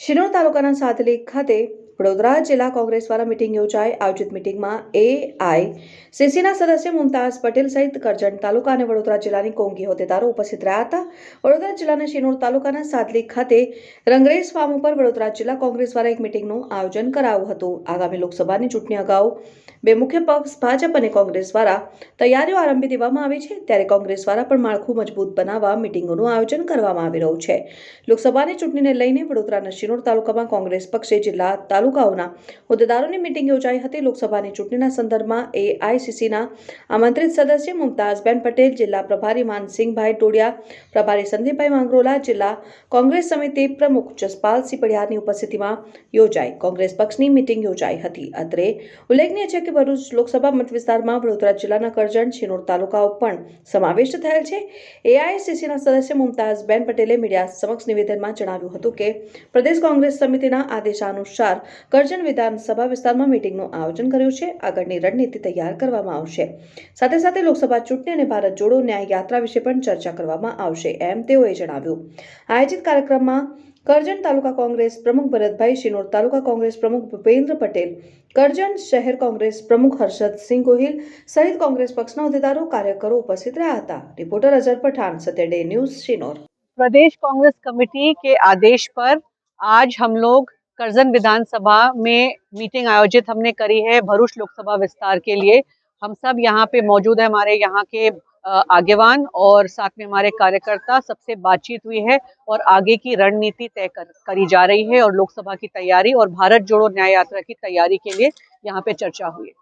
શિનોર તાલુકાના સાતલી ખાતે વડોદરા જિલ્લા કોંગ્રેસ દ્વારા મીટિંગ યોજાઈ. આયોજિત મીટિંગમાં એઆઈસીસીના સદસ્ય મુમતાઝ પટેલ સહિત કરજણ તાલુકા અને વડોદરા જિલ્લાની કોંગી હોદ્દેદારો ઉપસ્થિત રહ્યા હતા. વડોદરા જિલ્લાના શિનોર તાલુકાના સાતલી ખાતે રંગરેઝ ફાર્મ ઉપર વડોદરા જિલ્લા કોંગ્રેસ દ્વારા એક મીટિંગનું આયોજન કરાયું હતું. આગામી લોકસભાની ચૂંટણી અગાઉ બે મુખ્ય પક્ષ ભાજપ અને કોંગ્રેસ દ્વારા તૈયારીઓ આરંભી દેવામાં આવી છે, ત્યારે કોંગ્રેસ દ્વારા પણ માળખું મજબૂત બનાવવા મીટિંગોનું આયોજન કરવામાં આવી રહ્યું છે. લોકસભાની ચૂંટણીને લઈને વડોદરાના શિનોર તાલુકામાં કોંગ્રેસ પક્ષે જિલ્લા તાલુકાઓના હોદ્દેદારોની મીટિંગ યોજાઈ હતી. લોકસભાની ચૂંટણીના સંદર્ભમાં એઆઈસીસીના આમંત્રિત સદસ્ય મુમતાઝબેન પટેલ, જિલ્લા પ્રભારી માનસિંહભાઈ ટોડિયા, પ્રભારી સંદીપભાઈ માંગરોલા, જિલ્લા કોંગ્રેસ સમિતિ પ્રમુખ જસપાલસિંહ પડિયારની ઉપસ્થિતિમાં યોજાઈ કોંગ્રેસ પક્ષની મીટિંગ યોજાઈ હતી. અત્રે ઉલ્લેખનીય છે કે ભરૂચ લોકસભા મત વિસ્તારમાં વડોદરા જિલ્લાના કરજણ, શિનોર તાલુકાઓ પણ સમાવિષ્ટ થયેલ છે. એઆઈસીસીના સદસ્ય મુમતાઝબેન પટેલે મીડિયા સમક્ષ નિવેદનમાં જણાવ્યું હતું કે પ્રદેશ કોંગ્રેસ સમિતિના આદેશાનુસાર કરજણ વિધાનસભા વિસ્તારમાં મીટિંગનું આયોજન કર્યું છે. આગળની રણનીતિ તૈયાર કરવામાં આવશે. સાથે સાથે લોકસભા ચૂંટણી અને ભારત જોડો ન્યાય યાત્રા વિશે પણ ચર્ચા કરવામાં આવશે, એમ તેઓએ જણાવ્યું. આયોજિત કાર્યક્રમમાં કરજણ તાલુકા કોંગ્રેસ પ્રમુખ ભરતભાઈ, શિનોર તાલુકા કોંગ્રેસ પ્રમુખ ભૂપેન્દ્ર પટેલ, કરજણ શહેર કોંગ્રેસ પ્રમુખ હર્ષદસિંહ ગોહિલ સહિત કોંગ્રેસ પક્ષના હોદ્દેદારો, કાર્યકરો ઉપस्थित રહ્યા હતા. रिपोर्टर अजहर पठान, सत्य डे न्यूज, शिनोर। प्रदेश कांग्रेस कमेटी के आदेश पर आज हम लोग करजन विधानसभा में मीटिंग आयोजित हमने करी है भरूच लोकसभा विस्तार के लिए। हम सब यहाँ पे मौजूद है, हमारे यहाँ के आगेवान और साथ में हमारे कार्यकर्ता, सबसे बातचीत हुई है और आगे की रणनीति तय करी जा रही है और लोकसभा की तैयारी और भारत जोड़ो न्याय यात्रा की तैयारी के लिए यहाँ पे चर्चा हुई है।